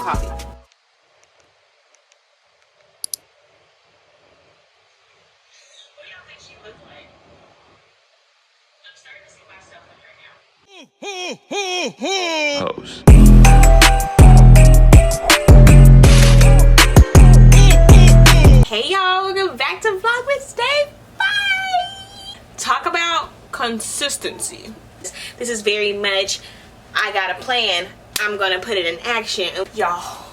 coffee. Pose. Hey y'all, welcome back to Vlogmas Day 5. Talk about consistency. This is very much, I got a plan, I'm gonna put it in action. Y'all,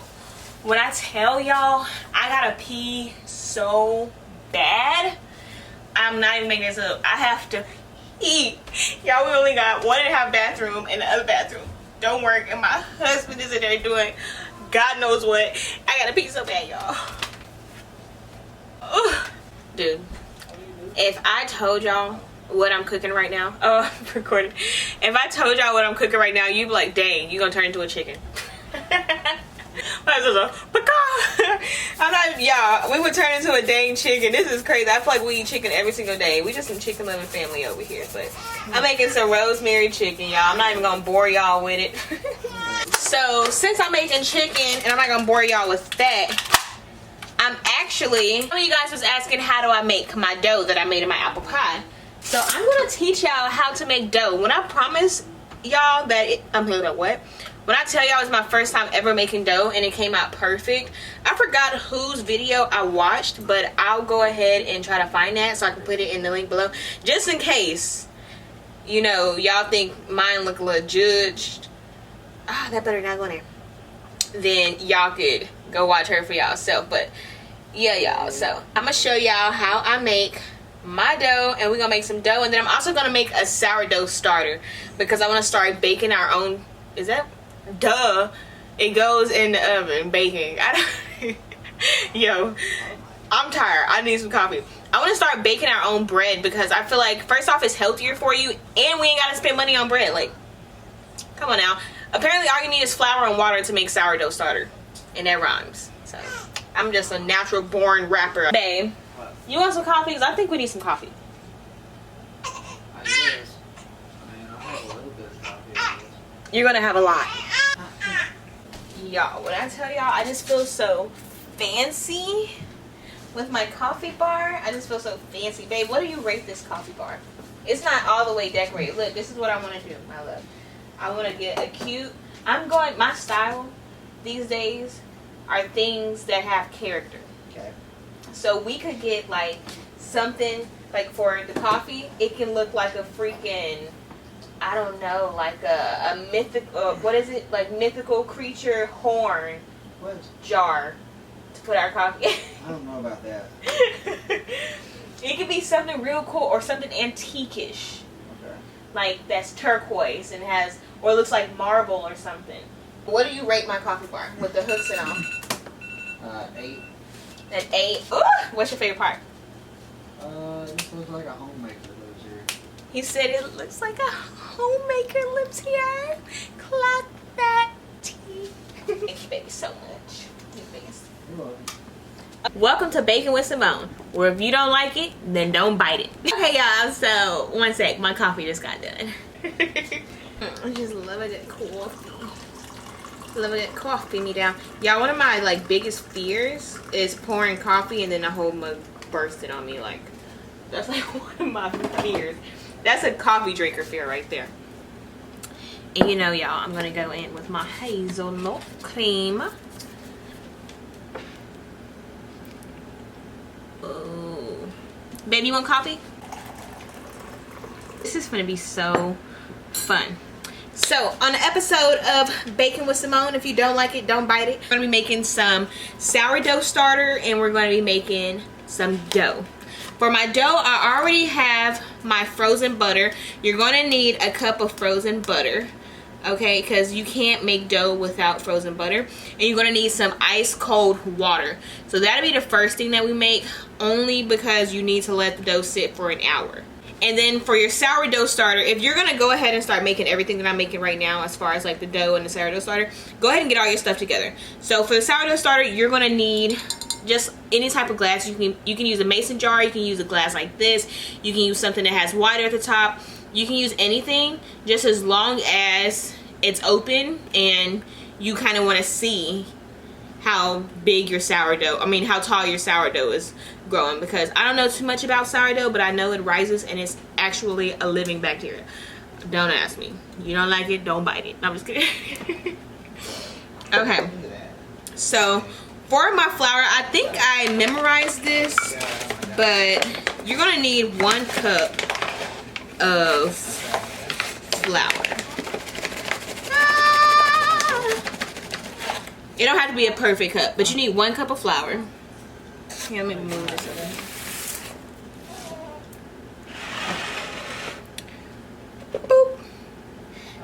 when I tell y'all I gotta pee so bad, I'm not even making this up. I have to pee. Y'all, we only got 1.5 bathroom and the other bathroom don't work, and my husband is in there doing God knows what. I gotta pee so bad, y'all. Dude, if I told y'all what I'm cooking right now, I'm recording. If I told y'all what I'm cooking right now, you'd be like, dang, you gonna turn into a chicken. I'm not, y'all, we would turn into a dang chicken. This is crazy. I feel like we eat chicken every single day. We just some chicken loving family over here. But I'm making some rosemary chicken, y'all. I'm not even gonna bore y'all with it. So since I'm making chicken and I'm not gonna bore y'all with that, I'm actually, some of you guys was asking how do I make my dough that I made in my apple pie. So I'm gonna teach y'all how to make dough. When I promise y'all that when I tell y'all it's my first time ever making dough and it came out perfect, I forgot whose video I watched, but I'll go ahead and try to find that so I can put it in the link below, just in case, you know, y'all think mine look a little judged. That better not go in there. Then y'all could go watch her for y'all. But yeah, y'all, so I'm gonna show y'all how I make my dough, and we're gonna make some dough, and then I'm also gonna make a sourdough starter because I want to start baking our own. Is that duh? It goes in the oven baking. Yo, I'm tired. I need some coffee. I want to start baking our own bread because I feel like, first off, it's healthier for you, and we ain't gotta spend money on bread. Like, come on now. Apparently all you need is flour and water to make sourdough starter, and that rhymes. So I'm just a natural born rapper. Babe, you want some coffee? Because I think we need some coffee. I guess. I mean, I'll have a little bit of coffee, I guess. You're gonna have a lot. Y'all, when I tell y'all I just feel so fancy with my coffee bar, I just feel so fancy. Babe, what do you rate this coffee bar? It's not all the way decorated. Look, this is what I want to do, my love. I want to get a cute, my style these days are things that have character. Okay. So we could get like something, like for the coffee, it can look like a freaking, I don't know, like a mythical, what is it? Like mythical creature horn What? jar to put our coffee in. I don't know about that. It could be something real cool or something antique-ish. Okay. Like that's turquoise and has, or looks like marble or something. What do you rate my coffee bar with the hooks and all? 8. An 8. Ooh, what's your favorite part? This looks like a homemaker lives here. He said it looks like a homemaker lives here. Clock that tea. Thank you, baby, so much. You're welcome. Welcome to Baking with Simone, where if you don't like it, then don't bite it. Okay, y'all, so one sec, my coffee just got done. I just love a good coffee. Love a good coffee me down. Y'all, one of my like biggest fears is pouring coffee and then the whole mug bursting on me. Like, that's like one of my fears. That's a coffee drinker fear right there. And you know, y'all, I'm gonna go in with my hazelnut cream. Oh, baby, you want coffee? This is gonna be so fun. So on the episode of Baking with Simone, if you don't like it, don't bite it. We're gonna be making some sourdough starter, and we're gonna be making some dough. For my dough, I already have my frozen butter. You're gonna need a cup of frozen butter, okay, because you can't make dough without frozen butter. And you're gonna need some ice cold water. So that'll be the first thing that we make, only because you need to let the dough sit for an hour. And then for your sourdough starter, if you're gonna go ahead and start making everything that I'm making right now, as far as like the dough and the sourdough starter, go ahead and get all your stuff together. So for the sourdough starter, you're gonna need just any type of glass. You can use a mason jar, you can use a glass like this, you can use something that has water at the top. You can use anything, just as long as it's open and you kind of want to see how big your sourdough, how tall your sourdough is growing, because I don't know too much about sourdough, but I know it rises and it's actually a living bacteria. Don't ask me. You don't like it, don't bite it. No, I'm just kidding. Okay, so for my flour, I think I memorized this, but you're gonna need 1 cup of flour. It don't have to be a perfect cup, but you need 1 cup of flour. Here, let me move this over. Boop.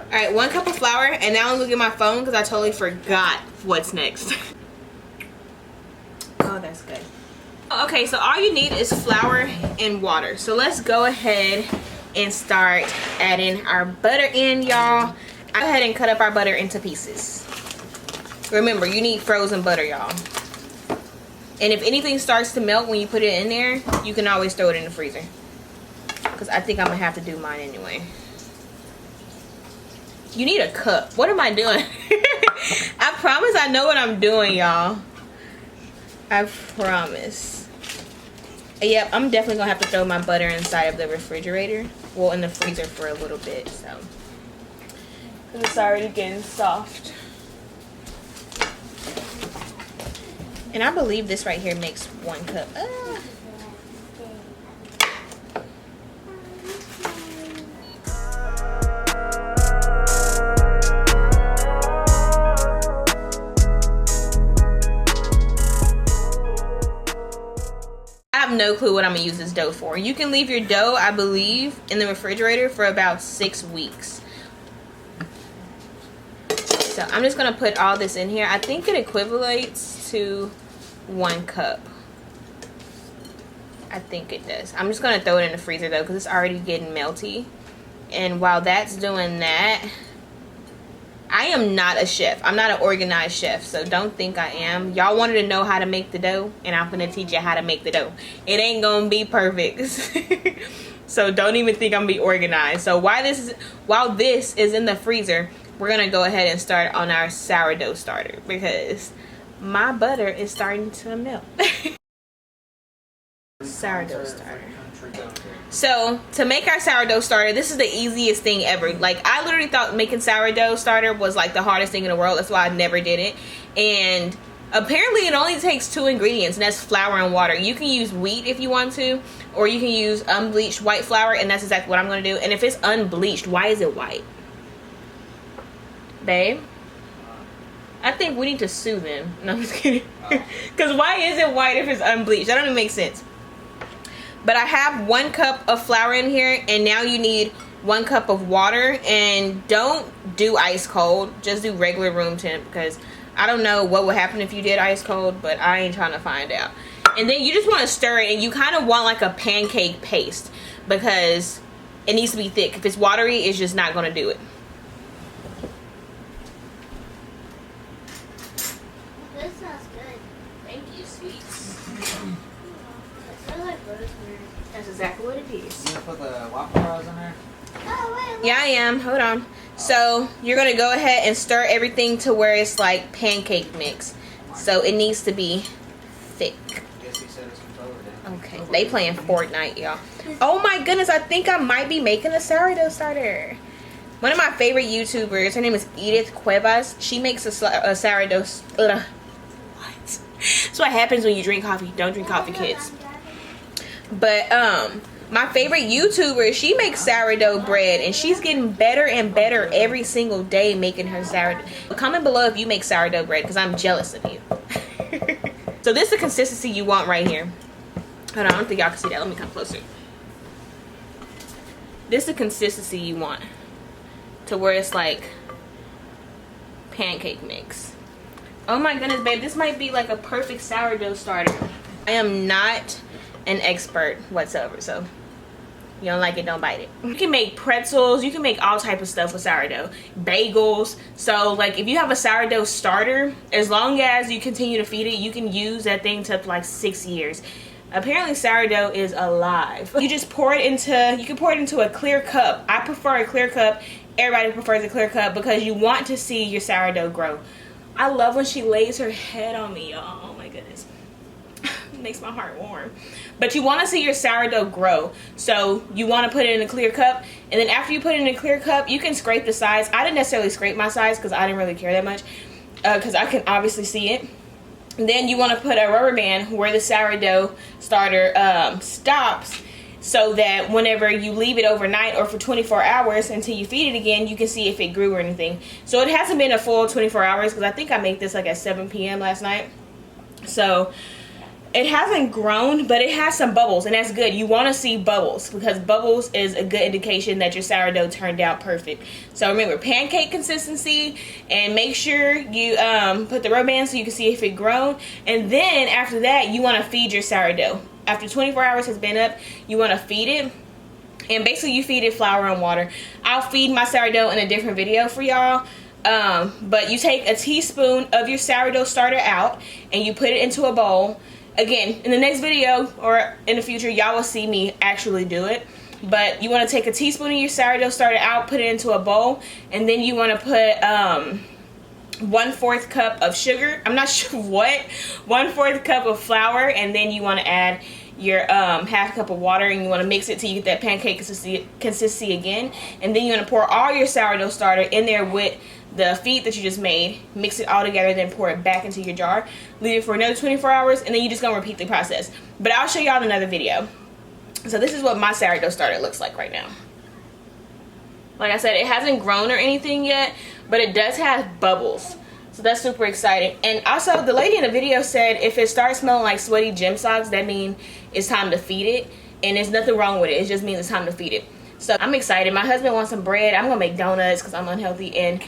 Alright, 1 cup of flour, and now I'm looking at my phone because I totally forgot what's next. Oh, that's good. Okay, so all you need is flour and water. So let's go ahead and start adding our butter in, y'all. Go ahead and cut up our butter into pieces. Remember, you need frozen butter, y'all. And if anything starts to melt when you put it in there, you can always throw it in the freezer. Because I think I'm going to have to do mine anyway. You need a cup. What am I doing? I promise I know what I'm doing, y'all. I promise. Yep, I'm definitely going to have to throw my butter inside of the refrigerator. Well, in the freezer for a little bit, so. Because it's already getting soft. And I believe this right here makes 1 cup. I have no clue what I'm gonna use this dough for. You can leave your dough, I believe, in the refrigerator for about 6 weeks. So I'm just gonna put all this in here. I think it equivalates to 1 cup. I think it does. I'm just gonna throw it in the freezer though, because it's already getting melty. And while that's doing that, I am not a chef. I'm not an organized chef, so don't think I am. Y'all wanted to know how to make the dough, and I'm gonna teach you how to make the dough. It ain't gonna be perfect. So don't even think I'm gonna be organized. So while this is in the freezer, we're gonna go ahead and start on our sourdough starter, because my butter is starting to melt. Sourdough starter. So to make our sourdough starter, this is the easiest thing ever. Like, I literally thought making sourdough starter was like the hardest thing in the world. That's why I never did it. And apparently it only takes 2 ingredients, and that's flour and water. You can use wheat if you want to, or you can use unbleached white flour, and that's exactly what I'm going to do. And if it's unbleached, why is it white? Babe, I think we need to sue them. No, I'm just kidding. Because why is it white if it's unbleached? That don't even make sense. But I have 1 cup of flour in here, and now you need 1 cup of water. And don't do ice cold, just do regular room temp, because I don't know what would happen if you did ice cold, but I ain't trying to find out. And then you just want to stir it, and you kind of want like a pancake paste, because it needs to be thick. If it's watery, it's just not going to do it. This sounds good. Thank you, sweets. It smells like rosemary. That's exactly what it is. You gonna put the waffle fries in there? Oh, wait. Yeah, I am. Hold on. So you're going to go ahead and stir everything to where it's like pancake mix. So it needs to be thick. Guess he set his controller down. Okay. They playing Fortnite, y'all. Oh my goodness. I think I might be making a sourdough starter. One of my favorite YouTubers, her name is Edith Cuevas. She makes a sourdough. What? That's what happens when you drink coffee. Don't drink coffee, kids. But my favorite YouTuber, she makes sourdough bread, and she's getting better and better every single day making her sourdough. Comment below if you make sourdough bread, because I'm jealous of you. So this is the consistency you want right here. Hold on, I don't think y'all can see that. Let me come closer. This is the consistency you want, to where it's like pancake mix. Oh my goodness, babe, this might be like a perfect sourdough starter. I am not an expert whatsoever, so you don't like it, don't bite it. You can make pretzels, you can make all type of stuff with sourdough, bagels. So like, if you have a sourdough starter, as long as you continue to feed it, you can use that thing to like 6 years. Apparently sourdough is alive. You just pour it into, you can pour it into a clear cup. I prefer a clear cup. Everybody prefers a clear cup, because you want to see your sourdough grow. I love when she lays her head on me, y'all. Oh my goodness. It makes my heart warm. But you want to see your sourdough grow. So you want to put it in a clear cup. And then after you put it in a clear cup, you can scrape the sides. I didn't necessarily scrape my sides because I didn't really care that much. Because I can obviously see it. And then you want to put a rubber band where the sourdough starter stops. So that whenever you leave it overnight or for 24 hours until you feed it again, you can see if it grew or anything. So it hasn't been a full 24 hours because I think I made this like at 7 p.m. last night. So it hasn't grown, but it has some bubbles, and that's good. You want to see bubbles because bubbles is a good indication that your sourdough turned out perfect. So remember, pancake consistency, and make sure you put the rubber band so you can see if it grown. And then after that, you want to feed your sourdough. After 24 hours has been up, you want to feed it. And basically you feed it flour and water. I'll feed my sourdough in a different video for y'all. But you take a teaspoon of your sourdough starter out and you put it into a bowl. Again, in the next video or in the future, y'all will see me actually do it. But you want to take a teaspoon of your sourdough starter out, put it into a bowl, and then you want to put 1/4 cup of sugar. I'm not sure what. 1/4 cup of flour, and then you want to add your half cup of water, and you want to mix it till you get that pancake consistency again. And then you want to pour all your sourdough starter in there with the feed that you just made. Mix it all together, then pour it back into your jar. Leave it for another 24 hours, and then you're just gonna repeat the process. But I'll show y'all in another video. So this is what my sourdough starter looks like right now. Like I said, it hasn't grown or anything yet, but it does have bubbles. So that's super exciting. And also, the lady in the video said if it starts smelling like sweaty gym socks, that means it's time to feed it. And there's nothing wrong with it. It just means it's time to feed it. So I'm excited. My husband wants some bread. I'm gonna make donuts because I'm unhealthy. And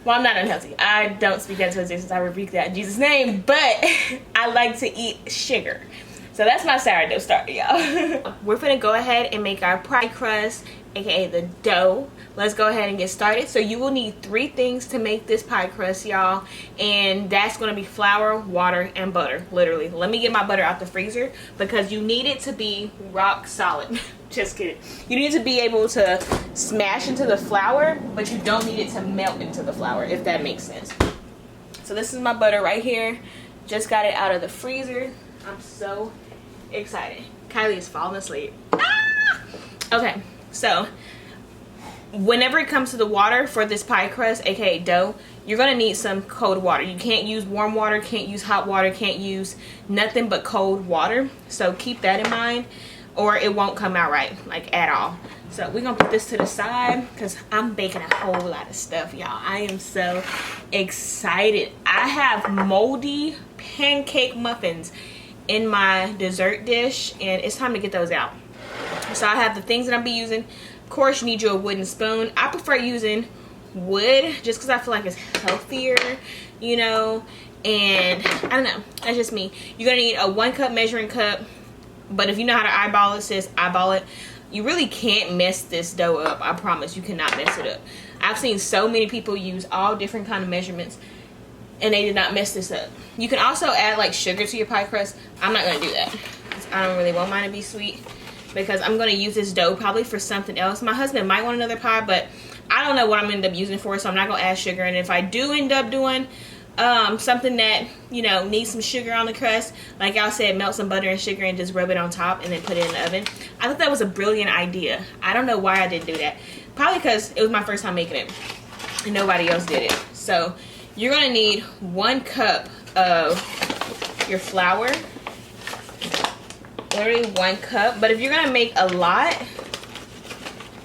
well, I'm not unhealthy. I don't speak that to existence. I rebuke that in Jesus' name. But I like to eat sugar. So that's my sourdough starter, y'all. We're gonna go ahead and make our pie crust, aka the dough. Let's go ahead and get started. So you will need 3 things to make this pie crust, y'all. And that's gonna be flour, water, and butter. Literally. Let me get my butter out the freezer because you need it to be rock solid. Just kidding. You need to be able to smash into the flour, but you don't need it to melt into the flour, if that makes sense. So this is my butter right here. Just got it out of the freezer. I'm so excited. Kylie is falling asleep. Ah! Okay, so whenever it comes to the water for this pie crust, aka dough, you're gonna need some cold water. You can't use warm water, can't use hot water, can't use nothing but cold water. So keep that in mind, or it won't come out right, like at all. So we're gonna put this to the side because I'm baking a whole lot of stuff, y'all. I am so excited. I have moldy pancake muffins in my dessert dish, and it's time to get those out. So I have the things that I'll be using. Of course, you need you a wooden spoon. I prefer using wood just because I feel like it's healthier, you know. And I don't know, that's just me. You're gonna need a 1 cup measuring cup, but if you know how to eyeball it, sis, eyeball it. You really can't mess this dough up. I promise you cannot mess it up. I've seen so many people use all different kind of measurements and they did not mess this up. You can also add like sugar to your pie crust. I'm not gonna do that. I don't really want mine to be sweet because I'm gonna use this dough probably for something else. My husband might want another pie, but I don't know what I'm gonna end up using it for, so I'm not gonna add sugar. And if I do end up doing something that, you know, needs some sugar on the crust, like y'all said, melt some butter and sugar and just rub it on top and then put it in the oven. I thought that was a brilliant idea. I don't know why I didn't do that. Probably because it was my first time making it and nobody else did it. So you're gonna need 1 cup of your flour, literally 1 cup. But if you're gonna make a lot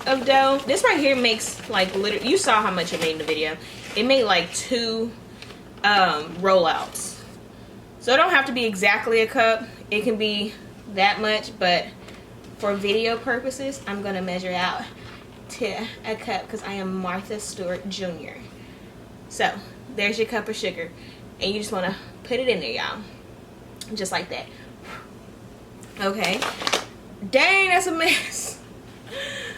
of dough, this right here makes like literally, you saw how much it made in the video. It made like 2 rollouts. So it don't have to be exactly a cup. It can be that much, but for video purposes, I'm gonna measure out to a cup because I am Martha Stewart Jr. So there's your cup of sugar, and you just want to put it in there, y'all, just like that. Okay, dang, that's a mess.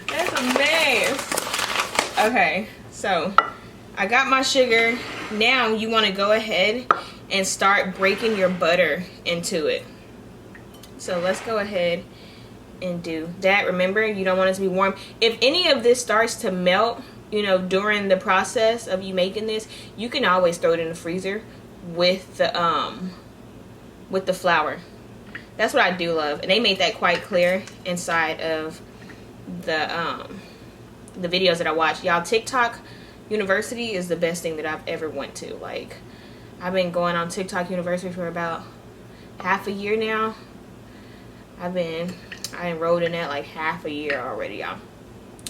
That's a mess. Okay, so I got my sugar. Now you want to go ahead and start breaking your butter into it. So let's go ahead and do that. Remember, you don't want it to be warm. If any of this starts to melt you know, during the process of you making this, you can always throw it in the freezer with the flour. That's what I do love, and they made that quite clear inside of the videos that I watch. Y'all, TikTok University is the best thing that I've ever went to. Like, I've been going on TikTok University for about half a year now. I enrolled in that like half a year already, y'all.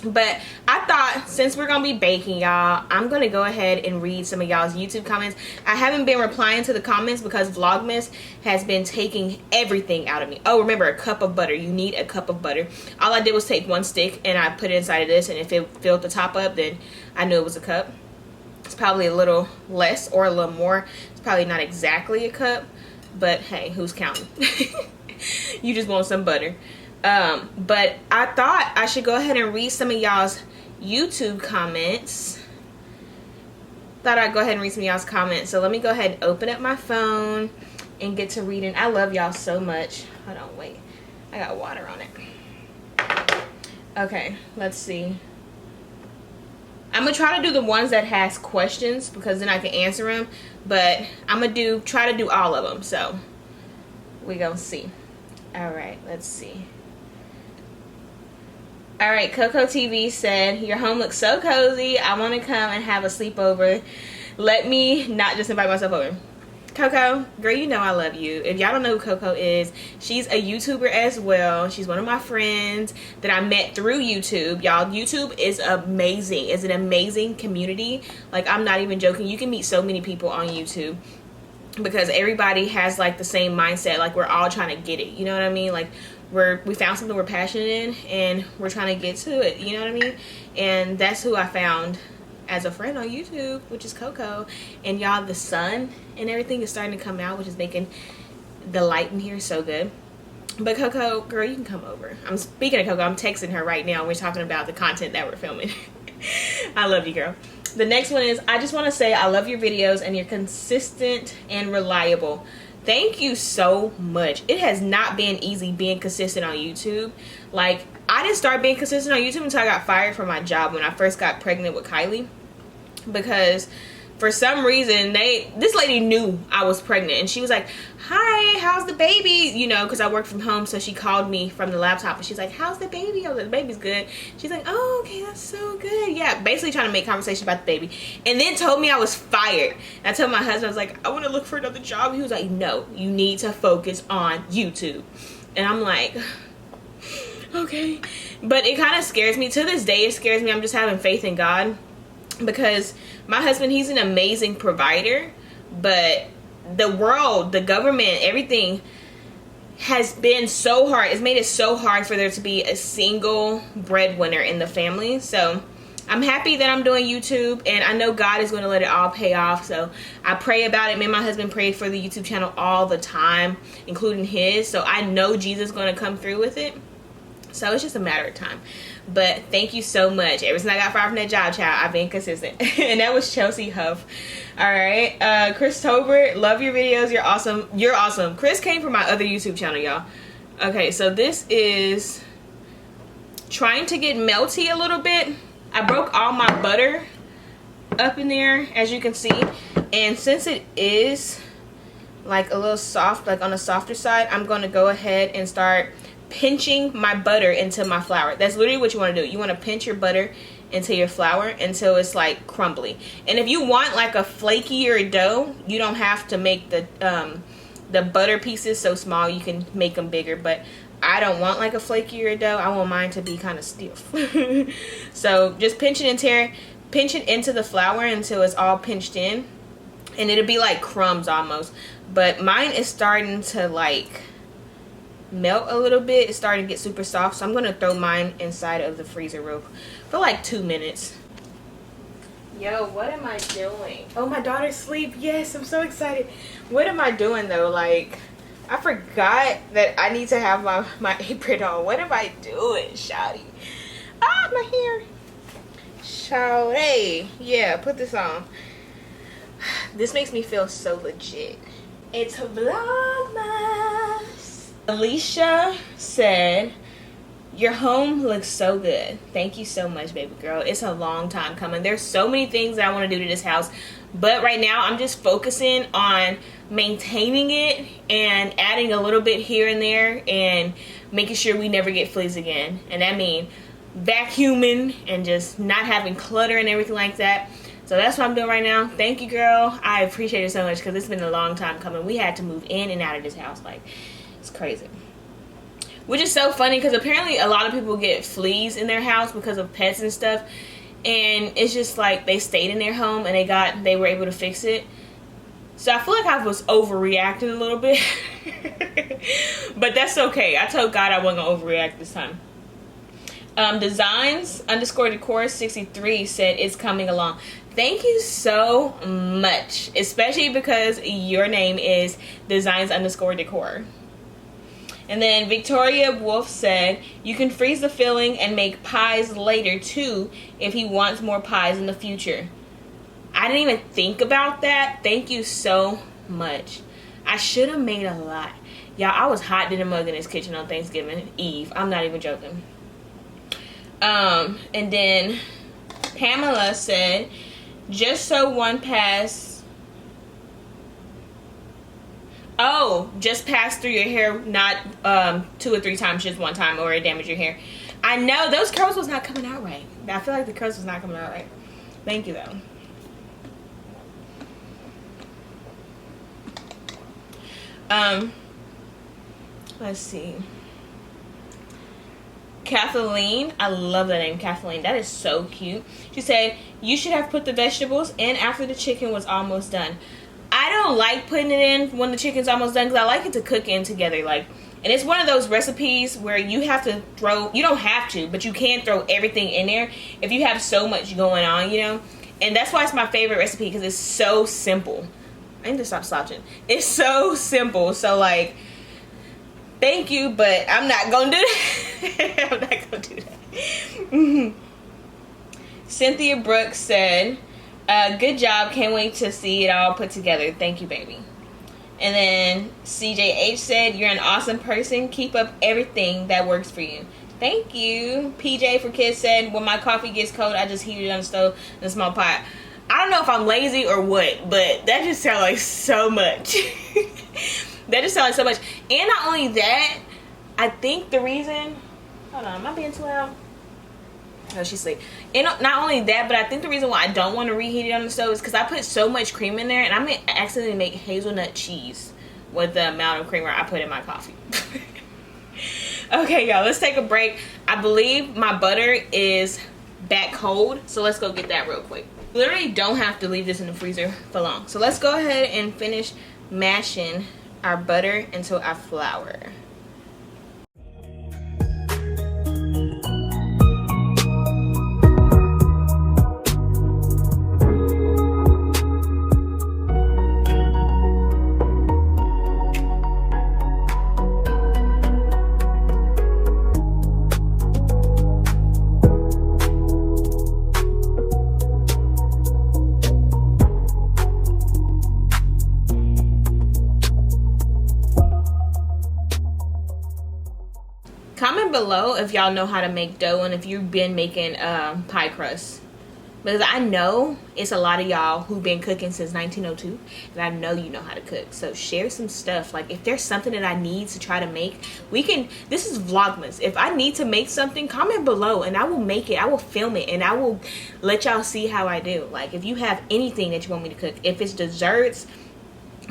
But I thought, since we're gonna be baking, y'all, I'm gonna go ahead and read some of y'all's YouTube comments. I haven't been replying to the comments because Vlogmas has been taking everything out of me. Oh, remember, a cup of butter. You need a cup of butter. All I did was take one stick and I put it inside of this, and if it filled the top up, then I knew it was a cup. It's probably a little less or a little more. It's probably not exactly a cup, but hey, who's counting? You just want some butter. But I thought I should go ahead and read some of y'all's YouTube comments. Thought I'd go ahead and read some of y'all's comments. So let me go ahead and open up my phone and get to reading. I love y'all so much. Hold on, wait. I got water on it. Okay, let's see. I'm gonna try to do the ones that has questions because then I can answer them. But I'm gonna try to do all of them. So we gonna see. All right, let's see. All right, Coco TV said, your home looks so cozy. I want to come and have a sleepover. Let me not just invite myself over. Coco, girl, you know I love you. If y'all don't know who Coco is, she's a YouTuber as well. She's one of my friends that I met through YouTube. Y'all, YouTube is amazing. It's an amazing community. Like, I'm not even joking. You can meet so many people on YouTube because everybody has like the same mindset. Like, we're all trying to get it. You know what I mean? Like, we found something we're passionate in and we're trying to get to it, you know what I mean? And that's who I found as a friend on YouTube, which is Coco. And y'all, the sun and everything is starting to come out, which is making the light in here so good. But Coco, girl, you can come over. I'm speaking of Coco, I'm texting her right now. We're talking about the content that we're filming. I love you, girl. The next one is, I just want to say I love your videos and you're consistent and reliable. Thank you so much. It has not been easy being consistent on YouTube. Like, I didn't start being consistent on YouTube until I got fired from my job when I first got pregnant with Kylie. Because for some reason, this lady knew I was pregnant. And she was like, hi, how's the baby? You know, because I work from home. So she called me from the laptop. And she's like, how's the baby? I was like, the baby's good. She's like, oh, okay, that's so good. Yeah, basically trying to make conversation about the baby. And then told me I was fired. And I told my husband, I was like, I want to look for another job. He was like, no, you need to focus on YouTube. And I'm like, okay. But it kind of scares me. To this day, it scares me. I'm just having faith in God. Because my husband, he's an amazing provider, but the world, the government, everything has been so hard. It's made it so hard for there to be a single breadwinner in the family. So I'm happy that I'm doing YouTube, and I know God is going to let it all pay off. So I pray about it. Me and my husband pray for the YouTube channel all the time, including his. So I know Jesus is going to come through with it. So it's just a matter of time. But thank you so much. Ever since I got fired from that job, child, I've been consistent. And that was Chelsea Huff. All right. Chris Tobert, love your videos. You're awesome. You're awesome. Chris came from my other YouTube channel, y'all. Okay, so this is trying to get melty a little bit. I broke all my butter up in there, as you can see. And since it is like a little soft, like on the softer side, I'm going to go ahead and start pinching my butter into my flour. That's literally what you want to do. You want to pinch your butter into your flour until it's like crumbly. And if you want like a flakier dough, you don't have to make the butter pieces so small. You can make them bigger, but I don't want like a flakier dough. I want mine to be kind of stiff. So just pinch it into the flour until it's all pinched in, and it'll be like crumbs almost. But mine is starting to like melt a little bit. It's starting to get super soft, so I'm going to throw mine inside of the freezer for like 2 minutes. Yo, what am I doing? Oh, my daughter's asleep. Yes, I'm so excited. What am I doing though? Like, I forgot that I need to have my apron on. What am I doing, shawty? Ah, my hair. Shawty. Yeah, put this on. This makes me feel so legit. It's Vlogmas. Alicia said, Your home looks so good. Thank you so much, baby girl. It's a long time coming. There's so many things that I want to do to this house, but right now I'm just focusing on maintaining it and adding a little bit here and there and making sure we never get fleas again. And that means vacuuming and just not having clutter and everything like that. So that's what I'm doing right now. Thank you, girl. I appreciate it so much because it's been a long time coming. We had to move in and out of this house. Like, it's crazy. Which is so funny because apparently a lot of people get fleas in their house because of pets and stuff. And it's just like they stayed in their home and they were able to fix it. So I feel like I was overreacting a little bit. But that's okay. I told God I wasn't going to overreact this time. Designs_decor 63 said it's coming along. Thank you so much. Especially because your name is Designs_decor. And then Victoria Wolf said, you can freeze the filling and make pies later too if he wants more pies in the future. I didn't even think about that. Thank you so much. I should have made a lot. Y'all, I was hot in the mug in this kitchen on Thanksgiving Eve. I'm not even joking. And then Pamela said, just so one pass. Oh, just pass through your hair, not 2 or 3 times, just one time, or it damaged your hair. I know, those curls was not coming out right. I feel like the curls was not coming out right. Thank you, though. Let's see. Kathleen, I love that name, Kathleen. That is so cute. She said, you should have put the vegetables in after the chicken was almost done. I don't like putting it in when the chicken's almost done because I like it to cook in together. Like, and it's one of those recipes where you have to throw, you don't have to, but you can throw everything in there if you have so much going on, you know. And that's why it's my favorite recipe because it's so simple. I need to stop slouching. It's so simple. So like, thank you, but I'm not gonna do that. I'm not gonna do that. Cynthia Brooks said, good job. Can't wait to see it all put together. Thank you, baby. And then CJH said, you're an awesome person. Keep up everything that works for you. Thank you. PJ for Kids said, when my coffee gets cold, I just heat it on the stove in a small pot. I don't know if I'm lazy or what, but that just sounds like so much. That just sounds like so much. And not only that, I think the reason... Hold on, am I being too loud? Oh, she's asleep. And not only that, but I think the reason why I don't want to reheat it on the stove is because I put so much cream in there, and I'm going to accidentally make hazelnut cheese with the amount of creamer I put in my coffee. Okay, y'all, let's take a break. I believe my butter is back cold, so let's go get that real quick. Literally don't have to leave this in the freezer for long. So let's go ahead and finish mashing our butter into our flour. Comment below if y'all know how to make dough and if you've been making pie crust, because I know it's a lot of y'all who've been cooking since 1902, and I know you know how to cook. So share some stuff. Like if there's something that I need to try to make, we can. This is Vlogmas. If I need to make something, comment below and I will make it. I will film it and I will let y'all see how I do. Like if you have anything that you want me to cook, if it's desserts,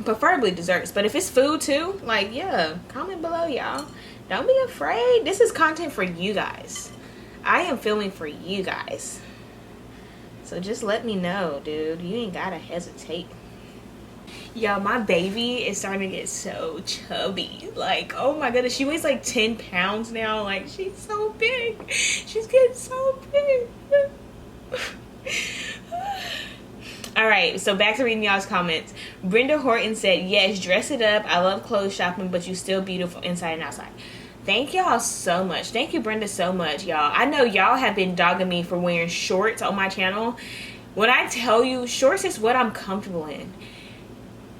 preferably desserts, but if it's food too, like yeah, comment below, y'all. Don't be afraid. This is content for you guys. I am filming for you guys. So just let me know, dude. You ain't gotta hesitate. Yo, my baby is starting to get so chubby. Like, oh my goodness. She weighs like 10 pounds now. Like, she's so big. She's getting so big. Alright, so back to reading y'all's comments. Brenda Horton said, yes, dress it up. I love clothes shopping, but you still beautiful inside and outside. Thank y'all so much. Thank you, Brenda, so much, y'all. I know y'all have been dogging me for wearing shorts on my channel. When I tell you, shorts is what I'm comfortable in.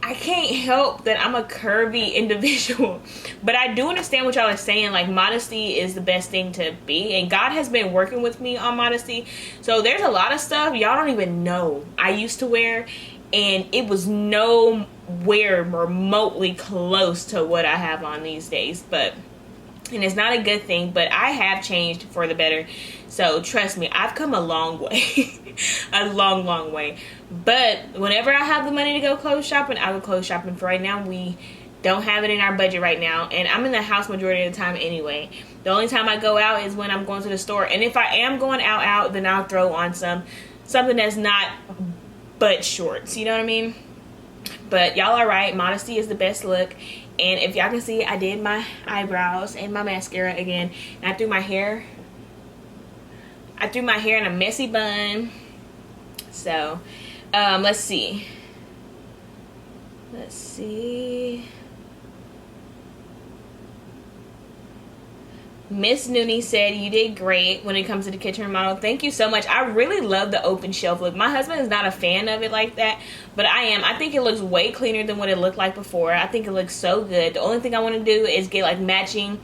I can't help that I'm a curvy individual. But I do understand what y'all are saying. Like, modesty is the best thing to be. And God has been working with me on modesty. So there's a lot of stuff y'all don't even know I used to wear. And it was nowhere remotely close to what I have on these days. And it's not a good thing, but I have changed for the better. So trust me, I've come a long way. A long way. But whenever I have the money to go clothes shopping, I go clothes shopping. For right now, we don't have it in our budget right now. And I'm in the house majority of the time anyway. The only time I go out is when I'm going to the store. And if I am going out, then I'll throw on something that's not butt shorts. You know what I mean? But y'all are right. Modesty is the best look. And if y'all can see, I did my eyebrows and my mascara again. And I threw my hair in a messy bun. So, let's see. Miss Noonie said you did great when it comes to the kitchen remodel. Thank you so much. I really love the open shelf look. My husband is not a fan of it like that, but I am. I think it looks way cleaner than what it looked like before. I think it looks so good. The only thing I want to do is get like matching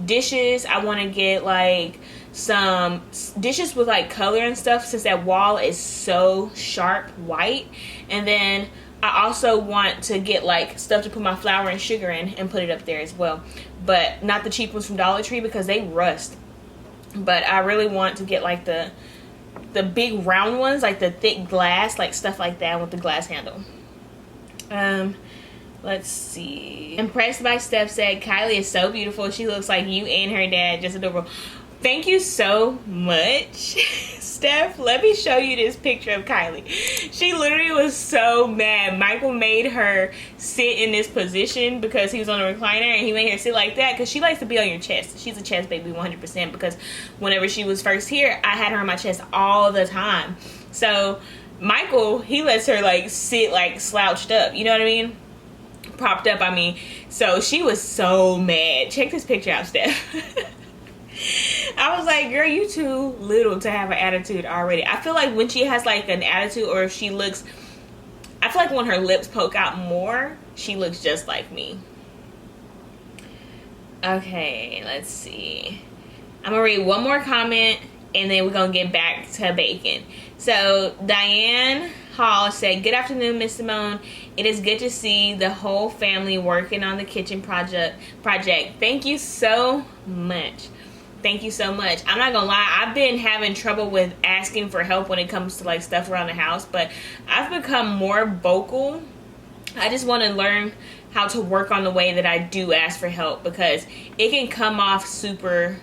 dishes. I want to get like some dishes with like color and stuff, since that wall is so sharp white. And then I also want to get like stuff to put my flour and sugar in and put it up there as well, but not the cheap ones from Dollar Tree because they rust. But I really want to get like the big round ones, like the thick glass, like stuff like that with the glass handle. Let's see. Impressed by Steph said Kylie is so beautiful. She looks like you and her dad. Just adorable. Thank you so much, Steph. Let me show you this picture of Kylie. She literally was so mad. Michael made her sit in this position because he was on a recliner, and he made her sit like that because she likes to be on your chest. She's a chest baby 100%, because whenever she was first here, I had her on my chest all the time. So Michael, he lets her like sit like slouched up. You know what I mean? Propped up, I mean. So she was so mad. Check this picture out, Steph. I was like, girl, you too little to have an attitude already. I feel like when she has like an attitude, or if she looks, I feel like when her lips poke out more, she looks just like me. Okay, let's see. I'm gonna read one more comment and then we're gonna get back to bacon. So Diane Hall said, good afternoon, Miss Simone. It is good to see the whole family working on the kitchen project. Thank you so much. Thank you so much. I'm not gonna lie, I've been having trouble with asking for help when it comes to like stuff around the house, but I've become more vocal. I just want to learn how to work on the way that I do ask for help, because it can come off super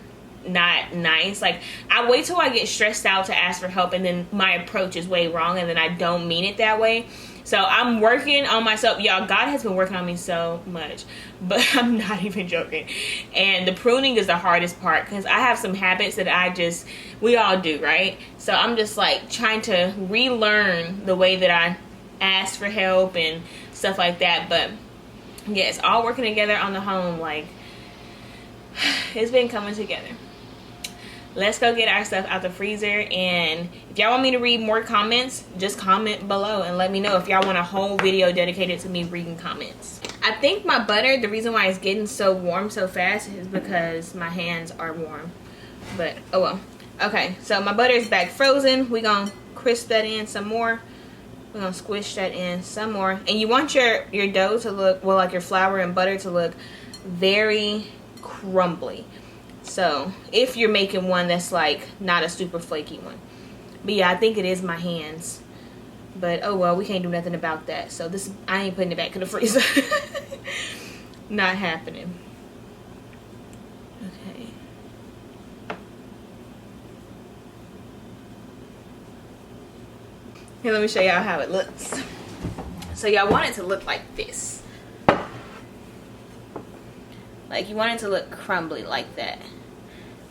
not nice. Like, I wait till I get stressed out to ask for help, and then my approach is way wrong, and then I don't mean it that way. So I'm working on myself. Y'all, God has been working on me so much, but I'm not even joking. And the pruning is the hardest part, because I have some habits that we all do, right? So I'm just like trying to relearn the way that I ask for help and stuff like that. But yes, all working together on the home, like, it's been coming together. Let's go get our stuff out the freezer. And if y'all want me to read more comments, just comment below and let me know if y'all want a whole video dedicated to me reading comments. I think my butter, the reason why it's getting so warm so fast is because my hands are warm. But, oh well. Okay, so my butter is back frozen. We're going to crisp that in some more. We're going to squish that in some more. And you want your dough to look, well, like your flour and butter to look very crumbly. So if you're making one that's like not a super flaky one. But yeah, I think it is my hands. But oh well, we can't do nothing about that. So this, I ain't putting it back in the freezer. Not happening. Okay. Here, let me show y'all how it looks. So y'all want it to look like this. Like, you want it to look crumbly like that.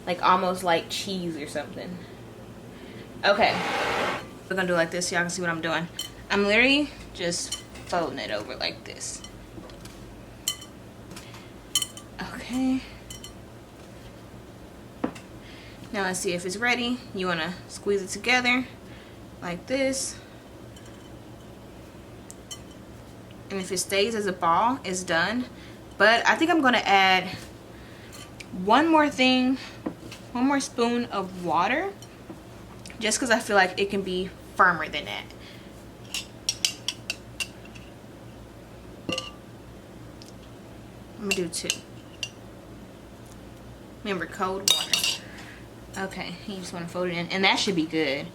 Like almost like cheese or something. Okay. We're gonna do it like this so y'all can see what I'm doing. I'm literally just folding it over like this. Okay. Now let's see if it's ready. You wanna squeeze it together like this. And if it stays as a ball, it's done. But I think I'm gonna add one more spoon of water, just because I feel like it can be firmer than that. I'm gonna do 2. Remember, cold water. Okay, you just want to fold it in, and that should be good.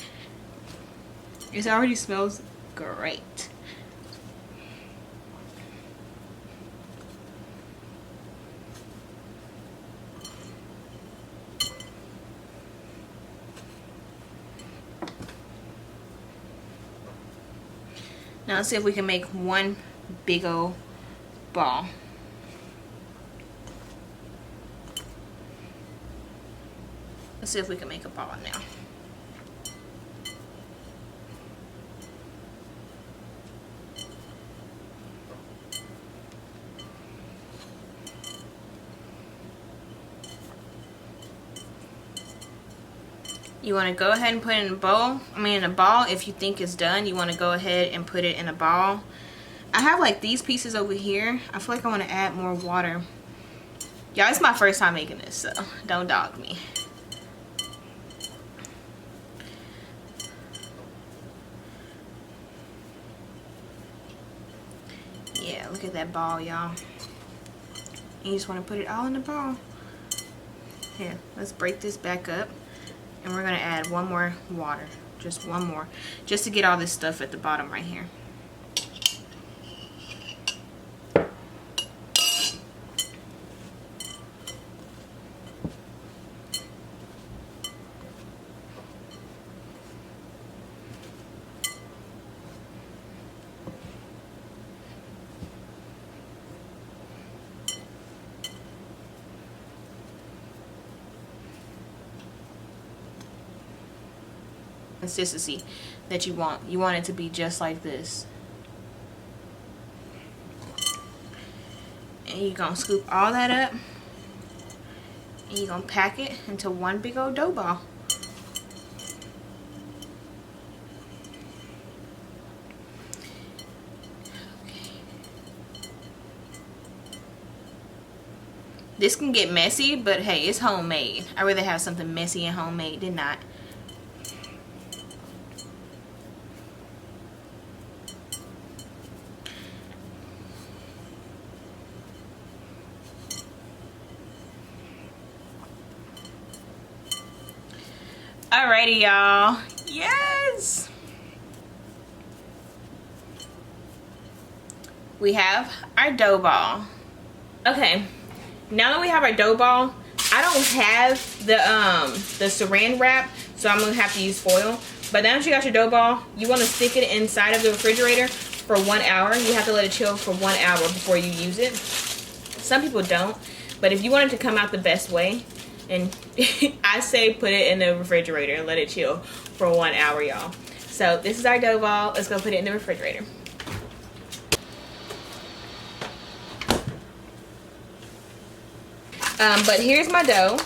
It already smells great. Now let's see if we can make one big old ball. Let's see if we can make a ball now. You want to go ahead and put it in a bowl. In a ball. If you think it's done, you want to go ahead and put it in a ball. I have like these pieces over here. I feel like I want to add more water. Y'all, it's my first time making this, so don't dog me. Yeah, look at that ball, y'all. You just want to put it all in the ball. Here, let's break this back up. And we're going to add one more water. Just one more. Just to get all this stuff at the bottom right here. Consistency that you want. You want it to be just like this. And you're gonna scoop all that up and you're gonna pack it into one big old dough ball. Okay. This can get messy, but hey, it's homemade. I'd rather have something messy and homemade than not. Alrighty, y'all. Yes! We have our dough ball. Okay, now that we have our dough ball, I don't have the saran wrap, so I'm gonna have to use foil. But now that you got your dough ball, you want to stick it inside of the refrigerator for 1 hour. You have to let it chill for 1 hour before you use it. Some people don't, but if you want it to come out the best way, and I say put it in the refrigerator and let it chill for 1 hour, y'all. So this is our dough ball. Let's go put it in the refrigerator. But here's my dough.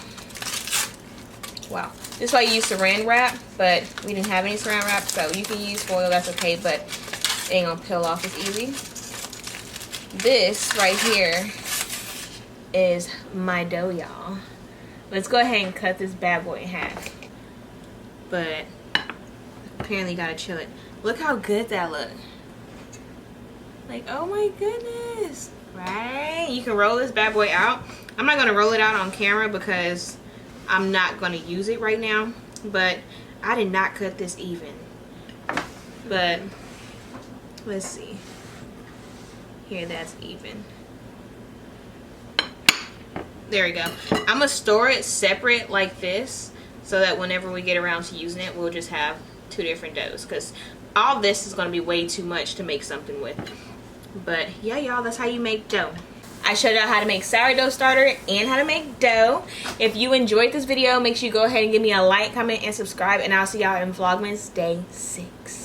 Wow. This is why you use saran wrap, but we didn't have any saran wrap, so you can use foil, that's okay, but it ain't gonna peel off as easy. This right here is my dough, y'all. Let's go ahead and cut this bad boy in half. But apparently gotta chill it. Look how good that looks. Like, oh my goodness. Right? You can roll this bad boy out. I'm not gonna roll it out on camera because I'm not gonna use it right now. But I did not cut this even. But let's see. Here, that's even. There we go. I'm gonna store it separate like this so that whenever we get around to using it, we'll just have two different doughs, because all this is gonna be way too much to make something with. But yeah, y'all, that's how you make dough. I showed y'all how to make sourdough starter and how to make dough. If you enjoyed this video, make sure you go ahead and give me a like, comment, and subscribe, and I'll see y'all in Vlogmas Day 6.